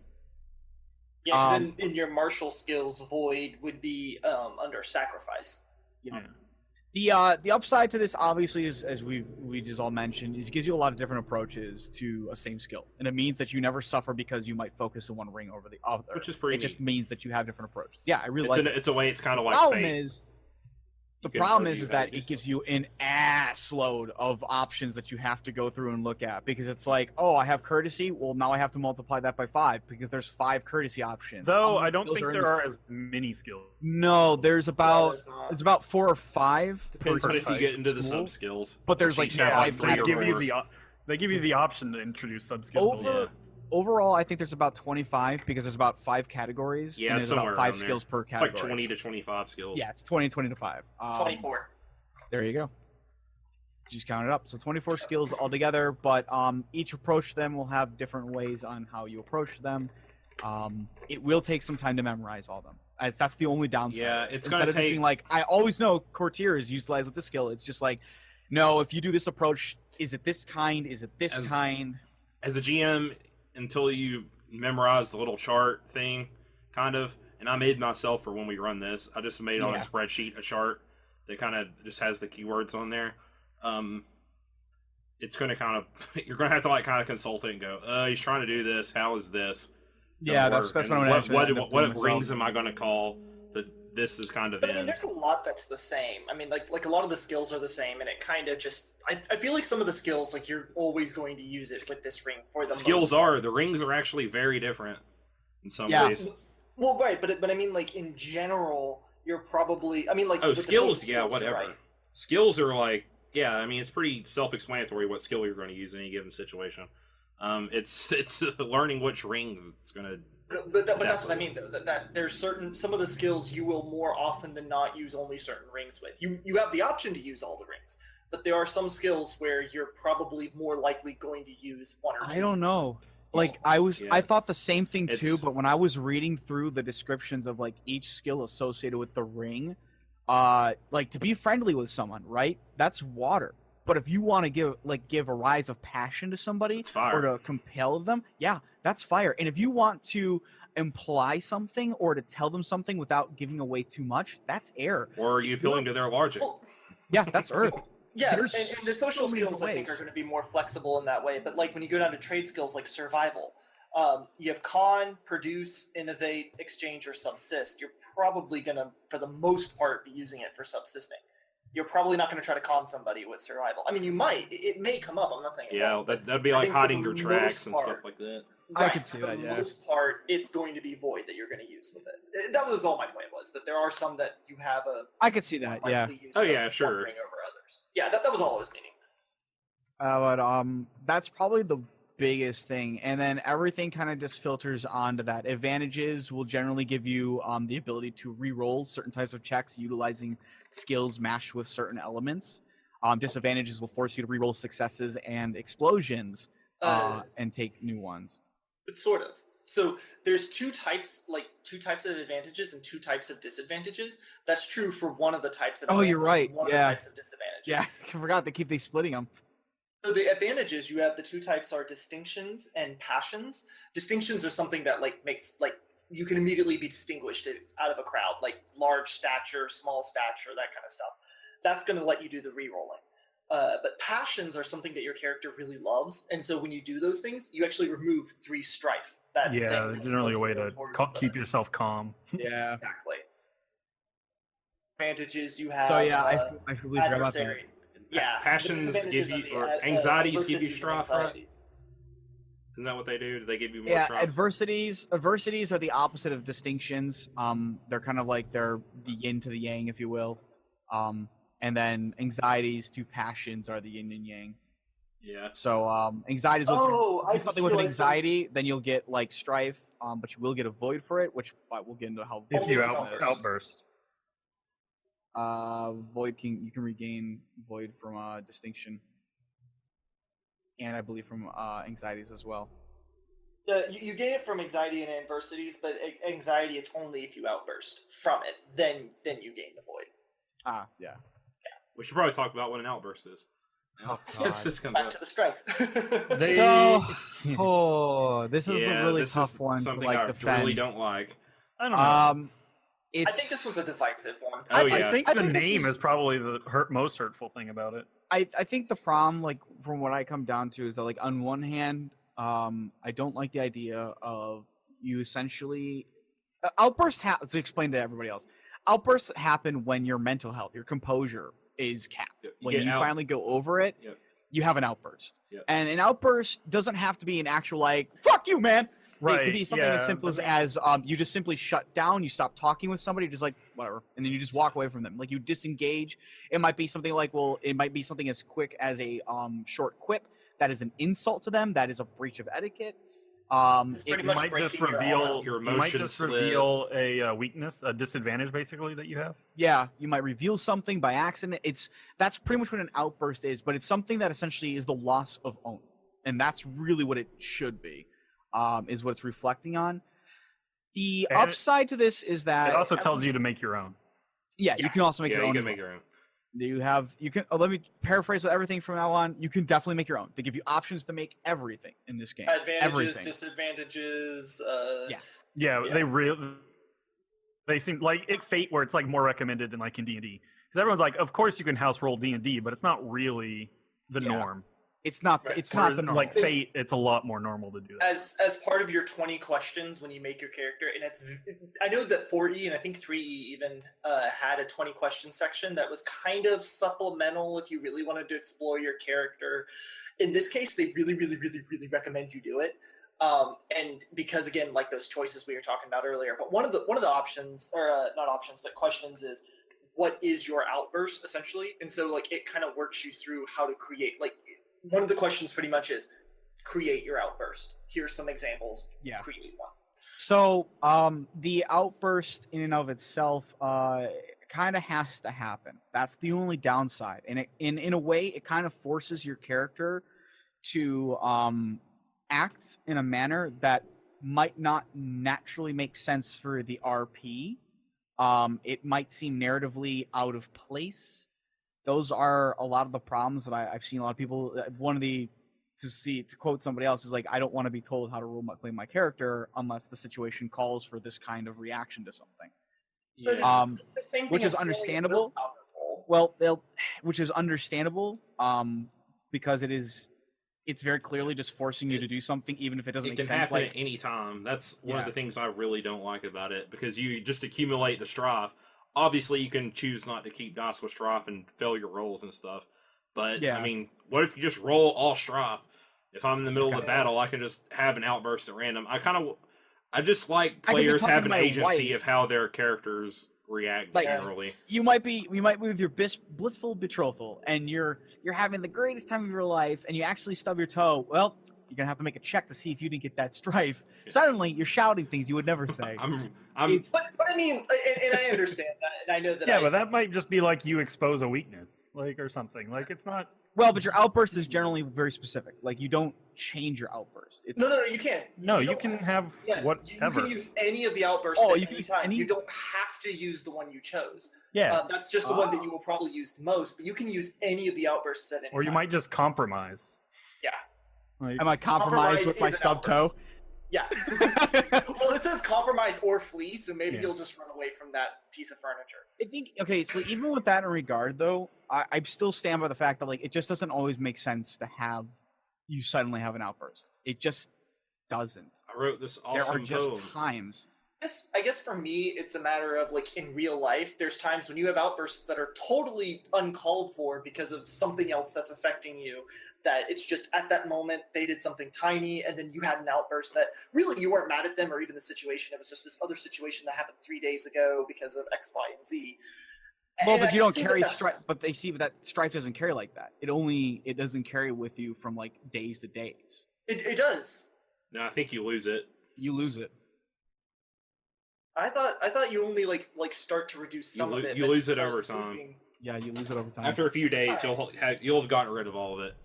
Speaker 2: Yeah, 'cause in your martial skills, void would be under sacrifice.
Speaker 4: Yeah.
Speaker 3: The upside to this, obviously, is as we just all mentioned, is it gives you a lot of different approaches to a same skill, and it means that you never suffer because you might focus on one ring over the other.
Speaker 1: Which is pretty
Speaker 3: It just
Speaker 1: neat.
Speaker 3: means that you have different approaches. Yeah, I really
Speaker 1: It's a way. It's kind of like
Speaker 3: problem
Speaker 1: fate.
Speaker 3: is the
Speaker 1: can
Speaker 3: problem
Speaker 1: argue
Speaker 3: is
Speaker 1: how to
Speaker 3: that
Speaker 1: do
Speaker 3: it gives
Speaker 1: stuff.
Speaker 3: you an ass load of options that you have to go through and look at, because it's like, oh, I have courtesy, well now I have to multiply that by 5 because there's 5 courtesy options.
Speaker 4: Though
Speaker 3: How many
Speaker 4: I don't
Speaker 3: skills
Speaker 4: think
Speaker 3: in
Speaker 4: there
Speaker 3: this-
Speaker 4: are as many skills.
Speaker 3: No, there's about
Speaker 2: there's not.
Speaker 3: there's about 4 or 5.
Speaker 1: Depends on if you
Speaker 4: type
Speaker 1: get into the
Speaker 4: tool.
Speaker 1: sub skills.
Speaker 3: But there's like
Speaker 1: Each have,
Speaker 3: 5
Speaker 1: 3 or
Speaker 4: they give you
Speaker 1: 4.
Speaker 4: they give you the option to introduce sub skills.
Speaker 3: Overall, I think there's about 25 because there's about 5 categories.
Speaker 1: Yeah,
Speaker 3: and
Speaker 1: it's
Speaker 3: there's about
Speaker 1: somewhere
Speaker 3: 5
Speaker 1: around there.
Speaker 3: skills per
Speaker 1: It's
Speaker 3: category.
Speaker 1: like 20 to 25 skills.
Speaker 3: Yeah, it's 20 to 5.
Speaker 2: 24.
Speaker 3: There you go. Just count it up. So 24 skills altogether, but each approach to them will have different ways on how you approach them. It will take some time to memorize all of them. That's the only downside.
Speaker 1: Yeah,
Speaker 3: of this.
Speaker 1: it's gonna
Speaker 3: Instead of
Speaker 1: take-
Speaker 3: being like, I always know courtier is utilized with this skill. It's just like, no, if you do this approach, is it this kind? Is it this kind?
Speaker 1: As a GM, until you memorize the little chart thing, kind of, and I made myself for when we run this, I just made on a
Speaker 3: Yeah.
Speaker 1: spreadsheet a chart that kind of just has the keywords on there. It's going to kind of, you're going to have to like kind of consult it and go, he's trying to do this. How is this?
Speaker 3: Yeah, that's what I'm gonna actually end up doing
Speaker 1: What rings
Speaker 3: myself.
Speaker 1: am I going to call that this is kind of
Speaker 2: But I mean,
Speaker 1: in?
Speaker 2: there's a lot that's the same. I mean, like a lot of the skills are the same, and it kind of just. I feel like some of the skills, like you're always going to use it with this ring for the
Speaker 1: Skills
Speaker 2: most.
Speaker 1: the rings are actually very different in some
Speaker 3: Yeah.
Speaker 1: ways.
Speaker 2: Well, right, but I mean, like in general, you're probably. I mean, like
Speaker 1: Oh,
Speaker 2: with the
Speaker 1: skills,
Speaker 2: social
Speaker 1: yeah,
Speaker 2: skills,
Speaker 1: whatever.
Speaker 2: right.
Speaker 1: Skills are like, yeah, I mean, it's pretty self-explanatory what skill you're going to use in any given situation. It's learning which ring it's going to.
Speaker 2: But that's what I mean. That there's some of the skills you will more often than not use only certain rings with. You have the option to use all the rings, but there are some skills where you're probably more likely going to use one or two.
Speaker 3: I don't know. Like
Speaker 1: Yeah.
Speaker 3: I thought the same thing too,
Speaker 1: It's-
Speaker 3: but when I was reading through the descriptions of like each skill associated with the ring, like to be friendly with someone, right? That's water. But if you want to give a rise of passion to somebody
Speaker 1: It's fire.
Speaker 3: or to compel them, yeah, that's fire. And if you want to imply something or to tell them something without giving away too much, that's air.
Speaker 1: Or are you appealing to their logic?
Speaker 2: Well,
Speaker 3: Yeah, that's earth.
Speaker 2: yeah,
Speaker 3: There's
Speaker 2: and the social
Speaker 3: so many
Speaker 2: skills I think
Speaker 3: ways.
Speaker 2: are going to be more flexible in that way. But like when you go down to trade skills like survival, you have con, produce, innovate, exchange, or subsist. You're probably going to, for the most part, be using it for subsisting. You're probably not going to try to con somebody with survival. I mean, you might. It may come up. I'm not saying it
Speaker 1: Yeah,
Speaker 2: won't,
Speaker 1: that'd be
Speaker 2: I
Speaker 1: like
Speaker 2: think for
Speaker 1: hiding
Speaker 2: the
Speaker 1: your tracks
Speaker 2: most
Speaker 1: and stuff
Speaker 2: part-
Speaker 1: like that.
Speaker 3: I could see
Speaker 2: for
Speaker 3: that,
Speaker 2: the
Speaker 3: yeah.
Speaker 2: most part, it's going to be void that you're going to use with it. That was all my point was, that there are some that you have a
Speaker 3: I could see that, yeah.
Speaker 2: likely use
Speaker 1: Oh,
Speaker 2: of
Speaker 1: yeah, sure.
Speaker 2: wandering over others. Yeah, that was all I was meaning.
Speaker 3: But that's probably the biggest thing, and then everything kind of just filters onto that. Advantages will generally give you the ability to re-roll certain types of checks utilizing skills matched with certain elements. Disadvantages will force you to re-roll successes and explosions and take new ones.
Speaker 2: But sort of. So there's two types of advantages and two types of disadvantages. That's true for one of the types of
Speaker 3: Oh,
Speaker 2: advantages
Speaker 3: you're right,
Speaker 2: and one
Speaker 3: yeah.
Speaker 2: of the types of disadvantages.
Speaker 3: Yeah, I forgot they keep splitting them.
Speaker 2: So the advantages, you have the two types are distinctions and passions. Distinctions are something that makes you can immediately be distinguished out of a crowd, like large stature, small stature, that kind of stuff. That's going to let you do the re-rolling. But passions are something that your character really loves, and so when you do those things, you actually remove 3 strife. That
Speaker 4: Yeah,
Speaker 2: thing that's
Speaker 4: generally a
Speaker 2: supposed
Speaker 4: way
Speaker 2: go
Speaker 4: to
Speaker 2: towards
Speaker 4: keep yourself calm.
Speaker 3: Yeah.
Speaker 2: Exactly. Advantages you have.
Speaker 3: So yeah, I completely forgot about that.
Speaker 2: adversary. Yeah.
Speaker 1: Passions
Speaker 2: the disadvantages
Speaker 1: give you,
Speaker 2: are the
Speaker 1: or anxieties give you
Speaker 2: adversities and
Speaker 1: strife, right?
Speaker 2: anxieties.
Speaker 1: Isn't that what they do? Do they give you more
Speaker 3: Yeah,
Speaker 1: strife?
Speaker 3: adversities are the opposite of distinctions. They're kind of like they're the yin to the yang, if you will. And then anxieties to passions are the yin and yang.
Speaker 1: Yeah.
Speaker 3: So anxieties
Speaker 2: Oh, I
Speaker 3: do
Speaker 2: just
Speaker 3: something with an
Speaker 2: realized there was-
Speaker 3: anxiety, then you'll get like strife, but you will get a void for it, which we'll get into how
Speaker 4: If
Speaker 2: Only
Speaker 4: you
Speaker 2: if you
Speaker 4: outburst.
Speaker 2: outburst.
Speaker 3: void you can regain void from distinction, and I believe from anxieties as well.
Speaker 2: You gain it from anxiety and adversities, but anxiety it's only if you outburst from it. Then you gain the void.
Speaker 3: Ah, yeah.
Speaker 1: We should probably talk about what an outburst is.
Speaker 3: Oh,
Speaker 1: It's just gonna
Speaker 2: Back to the strife.
Speaker 3: This is the really
Speaker 1: this
Speaker 3: tough
Speaker 1: is
Speaker 3: one to
Speaker 1: something
Speaker 3: like
Speaker 1: I
Speaker 3: defend.
Speaker 1: really don't like.
Speaker 4: I don't know.
Speaker 3: It's
Speaker 2: I think this one's a divisive one.
Speaker 1: Oh,
Speaker 4: I
Speaker 1: yeah.
Speaker 4: think
Speaker 3: I
Speaker 4: the
Speaker 3: think this
Speaker 4: name
Speaker 3: is-
Speaker 4: is probably the most hurtful thing about it.
Speaker 3: I think the problem, like from what I come down to, is that like on one hand, I don't like the idea of you essentially outbursts. Let's explain to everybody else. Outbursts happen when your mental health, your composure, is capped.
Speaker 1: You
Speaker 3: When
Speaker 1: get
Speaker 3: you
Speaker 1: out-
Speaker 3: finally go over it,
Speaker 1: Yep.
Speaker 3: you have an outburst.
Speaker 1: Yep.
Speaker 3: And an outburst doesn't have to be an actual like "fuck you, man."
Speaker 4: Right.
Speaker 3: It could be something as simple as you just simply shut down, you stop talking with somebody, just like whatever, and then you just walk away from them. Like you disengage. It might be something like, it might be something as quick as a short quip that is an insult to them, that is a breach of etiquette.
Speaker 2: It's pretty
Speaker 3: It
Speaker 2: much
Speaker 4: might
Speaker 2: breaking
Speaker 4: just
Speaker 2: your
Speaker 4: reveal
Speaker 2: armor.
Speaker 1: Your
Speaker 4: you might
Speaker 1: emotions
Speaker 4: just
Speaker 1: slip.
Speaker 4: reveal a weakness, a disadvantage, basically that you have.
Speaker 3: Yeah, you might reveal something by accident. That's pretty much what an outburst is, but it's something that essentially is the loss of own, and that's really what it should be. Is what it's reflecting on. The
Speaker 4: And
Speaker 3: upside to this is that
Speaker 4: It also
Speaker 3: at
Speaker 4: tells you to
Speaker 3: least-
Speaker 4: make your own.
Speaker 3: Yeah, you can also make
Speaker 1: Yeah,
Speaker 3: your
Speaker 1: you
Speaker 3: own.
Speaker 1: can
Speaker 3: as
Speaker 1: make
Speaker 3: well.
Speaker 1: your own.
Speaker 3: You can. Let me paraphrase everything from now on. You can definitely make your own. They give you options to make everything in this game.
Speaker 2: Advantages,
Speaker 3: Everything.
Speaker 2: disadvantages.
Speaker 3: Yeah.
Speaker 4: Yeah,
Speaker 2: Yeah.
Speaker 4: they seem like Fate, where it's like more recommended than like in D&D, because everyone's like, of course you can house roll D&D, but it's not really the
Speaker 3: Yeah.
Speaker 4: norm.
Speaker 3: It's not.
Speaker 2: Right.
Speaker 3: It's not
Speaker 4: Whereas
Speaker 3: the
Speaker 4: in,
Speaker 3: normal.
Speaker 4: like Fate, it's a lot more normal to do that.
Speaker 2: As part of your 20 questions when you make your character, and I know that 4E and I think 3E even had a 20 question section that was kind of supplemental if you really wanted to explore your character. In this case, they really, really, really, really recommend you do it. And because again, like those choices we were talking about earlier, but one of the options, or not options, but questions is, what is your outburst essentially? And so like it kind of works you through how to create, like one of the questions pretty much is create your outburst. Here's some examples.
Speaker 3: Yeah.
Speaker 2: Create one.
Speaker 3: So, the outburst in and of itself, kind of has to happen. That's the only downside, and in a way, it kind of forces your character to act in a manner that might not naturally make sense for the RP. It might seem narratively out of place. those are a lot of the problems that I've seen a lot of people. To quote somebody else is like, I don't want to be told how to play my character unless the situation calls for this kind of reaction to something.
Speaker 2: But
Speaker 1: Yeah.
Speaker 2: it's the same thing
Speaker 3: Which is
Speaker 2: as feeling
Speaker 3: understandable.
Speaker 2: willpower.
Speaker 3: Well, which is understandable, because it's very clearly just forcing you to do something, even if it doesn't
Speaker 1: It
Speaker 3: make
Speaker 1: can
Speaker 3: sense.
Speaker 1: happen
Speaker 3: Like,
Speaker 1: at any time. That's one of
Speaker 3: Yeah.
Speaker 1: the things I really don't like about it, because you just accumulate the strife. Obviously, you can choose not to keep dice with strife and fail your rolls and stuff. But,
Speaker 3: Yeah.
Speaker 1: I mean, what if you just roll all strife? If I'm in the middle of
Speaker 3: Okay.
Speaker 1: the battle, I can just have an outburst at random. I just like
Speaker 3: I could be
Speaker 1: players
Speaker 3: talking to
Speaker 1: having
Speaker 3: my
Speaker 1: agency
Speaker 3: wife.
Speaker 1: of how their characters react
Speaker 3: Like,
Speaker 1: generally.
Speaker 3: we might be with your blissful betrothal, and you're having the greatest time of your life, and you actually stub your toe. Well, you're gonna have to make a check to see if you didn't get that strife.
Speaker 1: Yeah.
Speaker 3: Suddenly, you're shouting things you would never say.
Speaker 1: I'm
Speaker 3: It's-
Speaker 2: But I mean, and I understand that, and I know that.
Speaker 4: Yeah, but that might just be like you expose a weakness, like, or something. Like, it's not.
Speaker 3: Well, but your outburst is generally very specific. Like, you don't change your outburst. It's
Speaker 2: No, you can't.
Speaker 4: No, you
Speaker 2: don't
Speaker 4: can have
Speaker 2: Yeah,
Speaker 4: whatever.
Speaker 2: You can use any of the outbursts
Speaker 3: Oh,
Speaker 2: at
Speaker 3: you
Speaker 2: any
Speaker 3: can use
Speaker 2: time.
Speaker 3: any-
Speaker 2: You don't have to use the one you chose.
Speaker 4: Yeah,
Speaker 2: That's just the one that you will probably use the most, but you can use any of the outbursts at any
Speaker 4: or you
Speaker 2: time.
Speaker 4: might just compromise.
Speaker 2: Yeah.
Speaker 4: Like,
Speaker 3: I might compromise with
Speaker 2: is
Speaker 3: my
Speaker 2: an
Speaker 3: stub toe.
Speaker 2: outburst. Yeah. Well, it says compromise or flee, so maybe
Speaker 3: Yeah.
Speaker 2: you'll just run away from that piece of furniture.
Speaker 3: I think, okay, so even with that in regard, though, I still stand by the fact that, like, it just doesn't always make sense to have you suddenly have an outburst. It just doesn't.
Speaker 1: I wrote this
Speaker 3: There are
Speaker 1: awesome
Speaker 3: just
Speaker 1: poem.
Speaker 3: times.
Speaker 2: I guess for me, it's a matter of, like, in real life, there's times when you have outbursts that are totally uncalled for because of something else that's affecting you, that it's just at that moment they did something tiny, and then you had an outburst that really you weren't mad at them or even the situation. It was just this other situation that happened 3 days ago because of X, Y, and Z.
Speaker 3: Well,
Speaker 2: And
Speaker 3: but
Speaker 2: I
Speaker 3: you
Speaker 2: can
Speaker 3: don't
Speaker 2: see
Speaker 3: carry
Speaker 2: that's-
Speaker 3: strife. But they see that strife doesn't carry like that. It doesn't carry with you from, like, days to days.
Speaker 2: It does.
Speaker 1: No, I think you lose it.
Speaker 3: You lose it.
Speaker 2: I thought you only like start to reduce some of it.
Speaker 1: You
Speaker 2: but
Speaker 1: lose it
Speaker 2: while
Speaker 1: over time.
Speaker 2: sleeping-
Speaker 3: Yeah, you lose it over time.
Speaker 1: After a few days, you'll have gotten rid of all of it.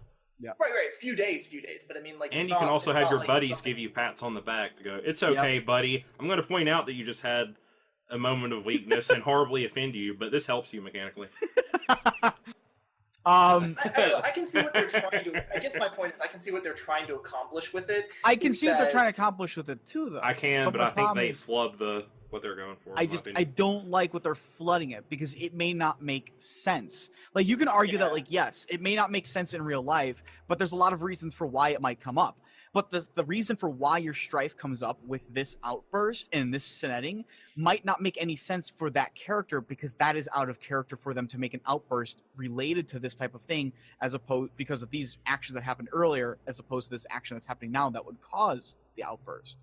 Speaker 2: Right. Few days. But I mean, like,
Speaker 1: And
Speaker 2: it's
Speaker 1: you can
Speaker 2: not-
Speaker 1: also
Speaker 2: it's
Speaker 1: have
Speaker 2: not
Speaker 1: your
Speaker 2: like
Speaker 1: buddies
Speaker 2: something-
Speaker 1: give you pats on the back to go, "It's okay, buddy. I'm going to point out that you just had a moment of weakness and horribly offend you, but this helps you mechanically."
Speaker 2: I can see what they're trying to. I guess my point is, I can see what they're trying to accomplish with it.
Speaker 3: I can
Speaker 2: is
Speaker 3: see what they're
Speaker 2: that-
Speaker 3: trying to accomplish with it too, though.
Speaker 1: I can, but
Speaker 3: my
Speaker 1: I think
Speaker 3: problem
Speaker 1: they
Speaker 3: is-
Speaker 1: flub what they're going for.
Speaker 3: I
Speaker 1: in my
Speaker 3: just I
Speaker 1: opinion.
Speaker 3: don't like what they're flooding it because it may not make sense. Like, you can argue that,
Speaker 2: Yeah.
Speaker 3: like, yes, it may not make sense in real life, but there's a lot of reasons for why it might come up. But the reason for why your strife comes up with this outburst and this setting might not make any sense for that character, because that is out of character for them to make an outburst related to this type of thing, as opposed because of these actions that happened earlier, as opposed to this action that's happening now that would cause the outburst.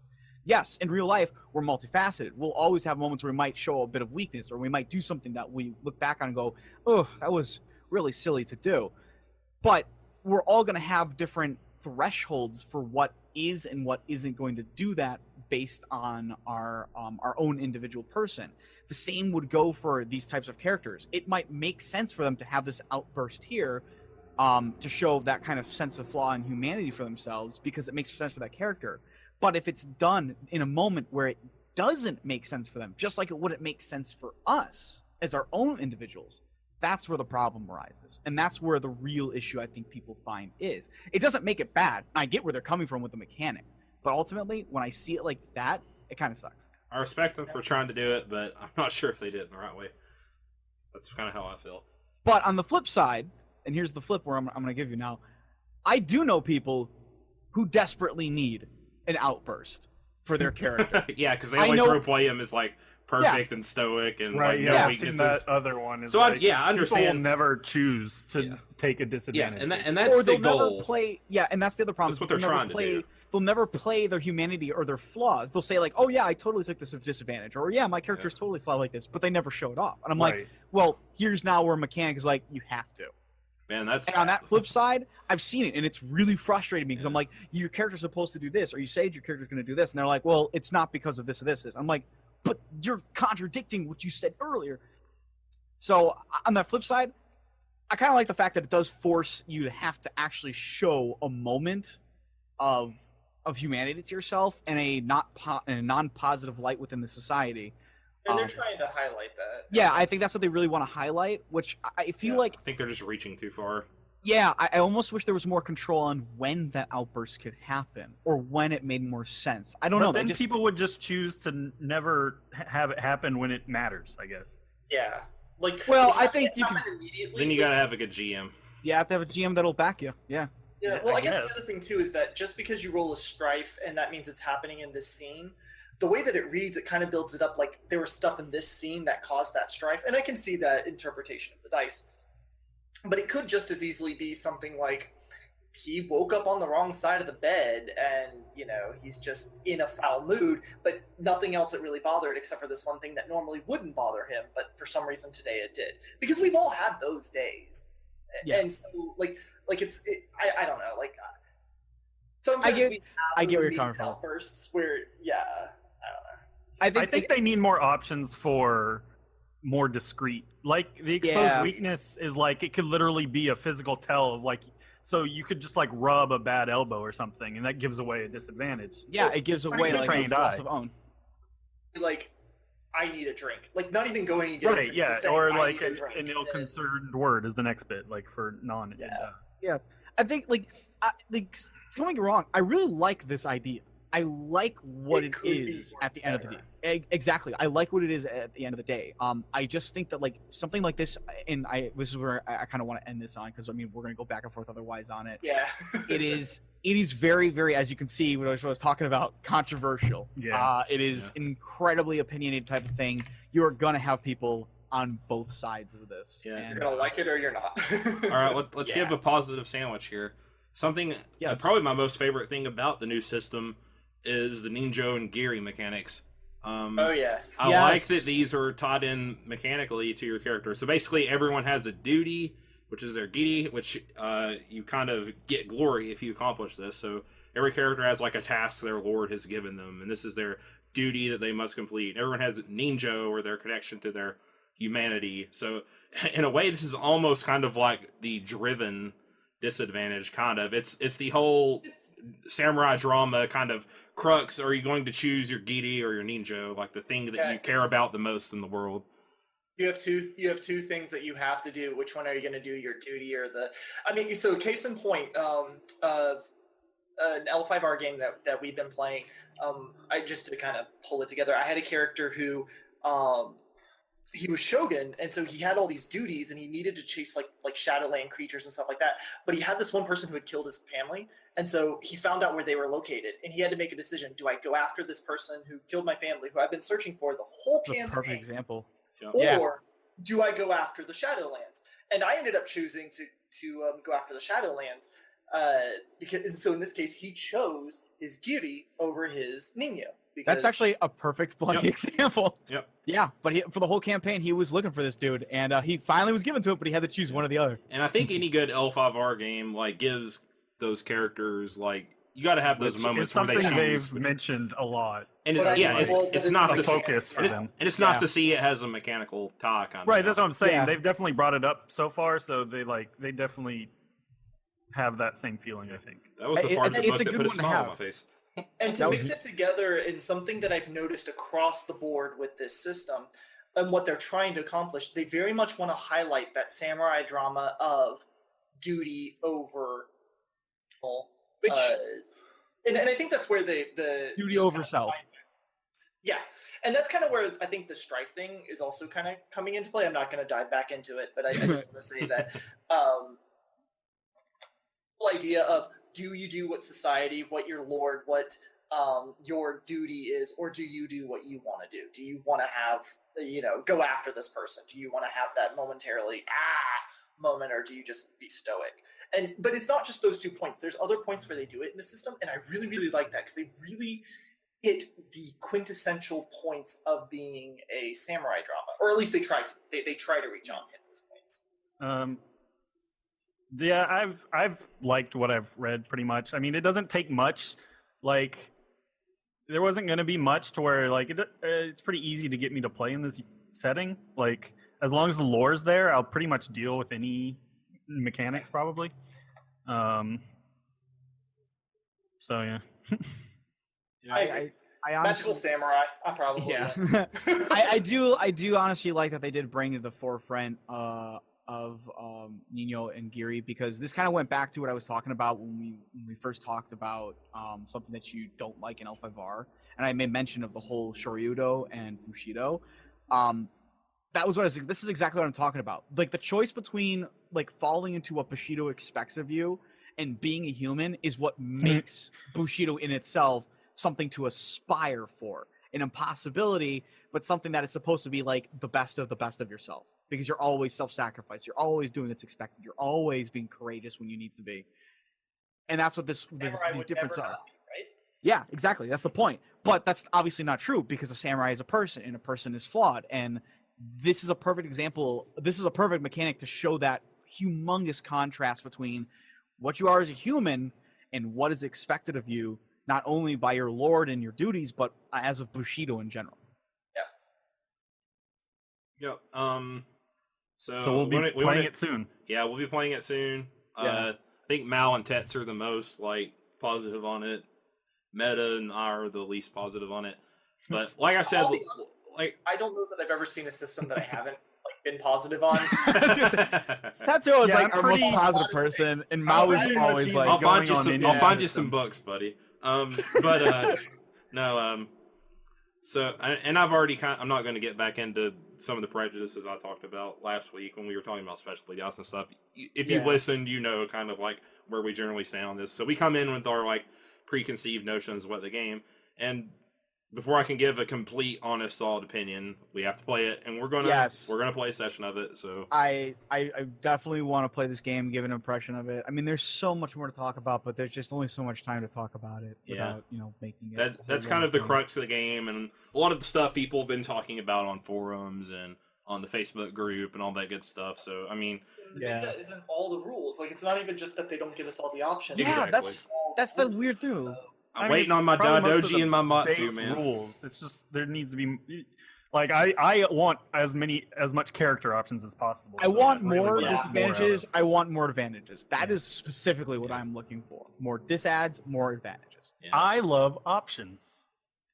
Speaker 3: Yes, in real life, we're multifaceted. We'll always have moments where we might show a bit of weakness, or we might do something that we look back on and go, oh, that was really silly to do. But we're all going to have different thresholds for what is and what isn't going to do that based on our own individual person. The same would go for these types of characters. It might make sense for them to have this outburst here, to show that kind of sense of flaw and humanity for themselves, because it makes sense for that character. But if it's done in a moment where it doesn't make sense for them, just like it wouldn't make sense for us as our own individuals, that's where the problem arises. And that's where the real issue I think people find is. It doesn't make it bad. I get where they're coming from with the mechanic. But ultimately, when I see it like that, it kind of sucks.
Speaker 1: I respect them for trying to do it, but I'm not sure if they did it in the right way. That's kind of how I feel.
Speaker 3: But on the flip side, and here's the flip where I'm going to give you now, I do know people who desperately need an outburst for their character.
Speaker 1: Yeah, because they
Speaker 3: I
Speaker 1: always
Speaker 3: know-
Speaker 1: play him as like perfect and stoic and
Speaker 4: right?
Speaker 1: like
Speaker 4: Yeah,
Speaker 1: no
Speaker 4: I've seen
Speaker 1: weaknesses.
Speaker 4: that other one. Is
Speaker 1: So
Speaker 4: like,
Speaker 1: I
Speaker 4: people
Speaker 1: understand.
Speaker 4: will never choose to
Speaker 1: Yeah.
Speaker 4: take a
Speaker 1: Yeah,
Speaker 4: disadvantage.
Speaker 1: and that's
Speaker 3: Or
Speaker 1: the
Speaker 3: they'll never
Speaker 1: goal.
Speaker 3: play. Yeah, and that's the other problem.
Speaker 1: That's what
Speaker 3: is
Speaker 1: they're
Speaker 3: they'll
Speaker 1: trying
Speaker 3: never
Speaker 1: to
Speaker 3: play,
Speaker 1: do.
Speaker 3: They'll never play their humanity or their flaws. They'll say like, "Oh yeah, I totally took this disadvantage," or "Yeah, my character's totally flawed like this," but they never show it off. And I'm like,
Speaker 4: Right.
Speaker 3: "Well, here's now where a mechanic is like, you have to."
Speaker 1: Man, that's
Speaker 3: And on that flip side, I've seen it, and it's really frustrating me because I'm like, your character's supposed to do this, or you say your character's going to do this, and they're like, well, it's not because of this or this. I'm like, but you're contradicting what you said earlier. So on that flip side, I kind of like the fact that it does force you to have to actually show a moment of humanity to yourself in a non-positive light within the society.
Speaker 2: And they're trying to highlight that.
Speaker 3: Yeah, I think that's what they really want to highlight, which I feel like,
Speaker 1: I think they're just reaching too far.
Speaker 3: yeah, I almost wish there was more control on when that outburst could happen or when it made more sense. I don't know.
Speaker 4: Then people would just choose to never have it happen when it matters, I guess.
Speaker 2: Yeah. Like,
Speaker 3: Well,
Speaker 2: if
Speaker 3: I think you
Speaker 2: happen
Speaker 3: can.
Speaker 2: immediately.
Speaker 1: Then you gotta have a good GM.
Speaker 3: You have to have a GM that'll back you. Yeah.
Speaker 2: Yeah, well, I guess
Speaker 4: guess.
Speaker 2: the other thing too is that just because you roll a strife and that means it's happening in this scene, the way that it reads, it kind of builds it up like there was stuff in this scene that caused that strife, and I can see that interpretation of the dice. But it could just as easily be something like he woke up on the wrong side of the bed and, you know, he's just in a foul mood, but nothing else that really bothered except for this one thing that normally wouldn't bother him, but for some reason today it did. Because we've all had those days.
Speaker 3: Yeah.
Speaker 2: And so, I don't know, like, sometimes we have
Speaker 3: I
Speaker 2: those
Speaker 3: get where you're
Speaker 2: immediate
Speaker 3: coming from.
Speaker 2: outbursts where, yeah, I don't know.
Speaker 4: I think they need more options for more discreet. Like the exposed weakness is like it could literally be a physical tell of like, so you could just like rub a bad elbow or something, and that gives away a disadvantage.
Speaker 3: Yeah, it gives away like a
Speaker 4: trained
Speaker 3: loss
Speaker 4: eye.
Speaker 3: of own.
Speaker 2: Like, I need a drink. Like, not even going and getting a
Speaker 4: Right,
Speaker 2: drink.
Speaker 4: yeah,
Speaker 2: just saying,
Speaker 4: or
Speaker 2: "I
Speaker 4: like
Speaker 2: need a
Speaker 4: an
Speaker 2: drink."
Speaker 4: ill-concerned word is the next bit, like for non.
Speaker 2: Yeah.
Speaker 3: I think don't get me wrong. I really like this idea. I like what
Speaker 2: It
Speaker 3: it
Speaker 2: could be
Speaker 3: is at the end of the
Speaker 2: better.
Speaker 3: day. Exactly. I like what it is at the end of the day. I just think that like something like this, and this is where I kind of want to end this on because I mean we're gonna go back and forth otherwise on it.
Speaker 2: Yeah.
Speaker 3: It is very, very, as you can see, what I was talking about, controversial.
Speaker 4: Yeah.
Speaker 3: It is incredibly opinionated type of thing. You are gonna have people on both sides of this.
Speaker 1: Yeah.
Speaker 3: And,
Speaker 2: You're gonna like it or you're not.
Speaker 1: All right, let's give a positive sandwich here. Something, probably my most favorite thing about the new system is the Ninja and Giri mechanics.
Speaker 2: Oh, yes.
Speaker 1: I like that these are taught in mechanically to your character. So basically, everyone has a duty, which is their giri, which you kind of get glory if you accomplish this. So every character has like a task their lord has given them, and this is their duty that they must complete. Everyone has ninja, or their connection to their humanity. So in a way, this is almost kind of like the driven disadvantage, kind of. It's the whole samurai drama kind of crux. Are you going to choose your giri or your ninja, like the thing that you care about the most in the world?
Speaker 2: You have two things that you have to do. Which one are you going to do, your duty or the? I mean, so case in point, of an L5R game that we've been playing. I just to kind of pull it together. I had a character who, he was Shogun, and so he had all these duties, and he needed to chase like Shadowland creatures and stuff like that. But he had this one person who had killed his family, and so he found out where they were located, and he had to make a decision: do I go after this person who killed my family, who I've been searching for the whole
Speaker 3: It's a
Speaker 2: campaign?
Speaker 3: perfect example.
Speaker 2: Or do I go after the Shadowlands? And I ended up choosing to go after the Shadowlands, and so in this case, he chose his Giri over his Ninyo.
Speaker 3: That's actually a perfect bloody example.
Speaker 1: Yep.
Speaker 3: Yeah, but for the whole campaign, he was looking for this dude, and he finally was given to it, but he had to choose one or the other.
Speaker 1: And I think any good L5R game like gives those characters like you got to have those moments
Speaker 4: It's
Speaker 1: where
Speaker 4: something
Speaker 1: they choose.
Speaker 4: they've mentioned a lot.
Speaker 1: And
Speaker 2: But
Speaker 1: it's nice
Speaker 4: a
Speaker 1: to
Speaker 4: focus for
Speaker 1: and
Speaker 4: them.
Speaker 1: and it's nice to see it has a mechanical tie kind of.
Speaker 4: Right, that's what I'm saying.
Speaker 3: Yeah.
Speaker 4: They've definitely brought it up so far, so they definitely have that same feeling, I think.
Speaker 1: That was the part of the
Speaker 3: it's
Speaker 1: book
Speaker 3: a
Speaker 1: that
Speaker 3: good
Speaker 1: put a
Speaker 3: one to
Speaker 1: smile on
Speaker 3: have.
Speaker 1: my face.
Speaker 2: And to
Speaker 3: That
Speaker 2: mix
Speaker 3: was-
Speaker 2: it together in something that I've noticed across the board with this system and what they're trying to accomplish, they very much want to highlight that samurai drama of duty over,
Speaker 3: Which-
Speaker 2: and I think that's where the
Speaker 3: Duty
Speaker 2: just
Speaker 3: over
Speaker 2: kind of
Speaker 3: self.
Speaker 2: Yeah, and that's kind of where I think the strife thing is also kind of coming into play. I'm not going to dive back into it, but I just want to say that whole idea of do you do what society, what your lord, what your duty is, or do you do what you want to do? Do you want to have, go after this person? Do you want to have that momentarily moment, or do you just be stoic? But it's not just those 2 points. There's other points where they do it in the system, and I really, really like that because they really hit the quintessential points of being a samurai drama, or at least they try to. They try to reach out and hit those points.
Speaker 4: Yeah, I've liked what I've read pretty much. I mean, it doesn't take much. Like, there wasn't going to be much to where like it's pretty easy to get me to play in this setting. Like, as long as the lore's there, I'll pretty much deal with any mechanics probably. So yeah.
Speaker 2: I agree. Magical samurai. I probably
Speaker 3: Yeah.
Speaker 2: am.
Speaker 3: I do honestly like that they did bring to the forefront of Nino and Giri, because this kind of went back to what I was talking about when we first talked about something that you don't like in L5R, and I made mention of the whole Shoryudo and Bushido. That was what I was. This is exactly what I'm talking about. Like the choice between like falling into what Bushido expects of you and being a human is what makes Bushido in itself something to aspire for, an impossibility, but something that is supposed to be like the best of yourself, because you're always self-sacrifice, you're always doing what's expected, you're always being courageous when you need to be, and that's what these differences are.
Speaker 2: Right?
Speaker 3: Yeah, exactly. That's the point. But that's obviously not true, because a samurai is a person and a person is flawed, and this is a perfect example. This is a perfect mechanic to show that humongous contrast between what you are as a human and what is expected of you, not only by your lord and your duties, but as of Bushido in general.
Speaker 2: Yeah.
Speaker 1: Yep.
Speaker 4: So we'll be playing it soon.
Speaker 1: Yeah, we'll be playing it soon.
Speaker 3: Yeah.
Speaker 1: I think Mal and Tets are the most like positive on it. Meta and I are the least positive on it. But like I said,
Speaker 2: I don't know that I've ever seen a system that I haven't like been positive on.
Speaker 3: Tetsuo is like our most positive person, and Mao is always like,
Speaker 1: I'll find
Speaker 4: going
Speaker 1: you some books, buddy. No. So, and I've already I'm not going to get back into some of the prejudices I talked about last week when we were talking about specialty dice and stuff. If you've listened, you know kind of like where we generally stand on this. So we come in with our like preconceived notions of what the game, and before I can give a complete, honest, solid opinion, we have to play it, and we're gonna play a session of it. So
Speaker 3: I definitely want to play this game, give an impression of it. I mean, there's so much more to talk about, but there's just only so much time to talk about it without making it.
Speaker 1: That's kind of the crux of the game, and a lot of the stuff people have been talking about on forums and on the Facebook group and all that good stuff. So I mean,
Speaker 2: the data isn't all the rules. Like it's not even just that they don't give us all the options.
Speaker 3: Yeah,
Speaker 1: Exactly.
Speaker 3: that's the weird thing.
Speaker 1: I'm waiting on my Doji and my Matsu,
Speaker 4: base
Speaker 1: man.
Speaker 4: Rules. It's just there needs to be like I want as much character options as possible.
Speaker 3: I want more
Speaker 2: want
Speaker 3: disadvantages. I want more advantages. That is specifically what I'm looking for. More disadds, more advantages.
Speaker 1: Yeah,
Speaker 4: I love options,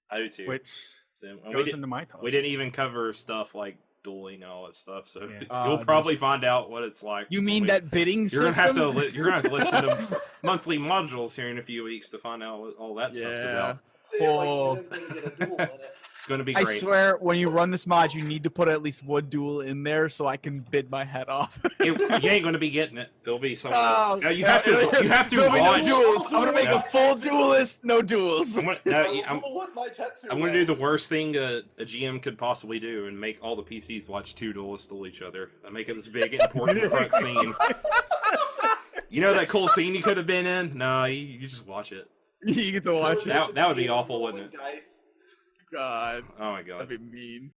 Speaker 1: I do too.
Speaker 4: which
Speaker 1: So,
Speaker 4: goes into my talk.
Speaker 1: we didn't even cover stuff like dueling and all that stuff. So
Speaker 4: Yeah.
Speaker 1: you'll probably find out what it's like.
Speaker 3: You mean that bidding
Speaker 1: You're
Speaker 3: system?
Speaker 1: you're gonna have to listen to monthly modules here in a few weeks to find out what all that stuff's about.
Speaker 3: Oh.
Speaker 2: It's gonna get a duel in it.
Speaker 1: It's gonna be
Speaker 3: I
Speaker 1: great.
Speaker 3: swear, when you run this mod, you need to put at least one duel in there so I can bid my head off.
Speaker 1: You ain't gonna be getting it. It'll be something.
Speaker 3: Oh,
Speaker 1: No, you have to
Speaker 3: There'll be
Speaker 1: watch.
Speaker 3: no duels. I'm gonna make
Speaker 1: No.
Speaker 3: a full duelist, no duels.
Speaker 1: I'm gonna do the worst thing a GM could possibly do and make all the PCs watch two duelists duel each other and make it this big important crux scene. You know that cool scene you could have been in? No, you just watch it.
Speaker 3: You get to watch it.
Speaker 1: That would be awful, wouldn't it?
Speaker 2: Guys.
Speaker 3: God,
Speaker 1: Oh my god.
Speaker 3: that'd be mean.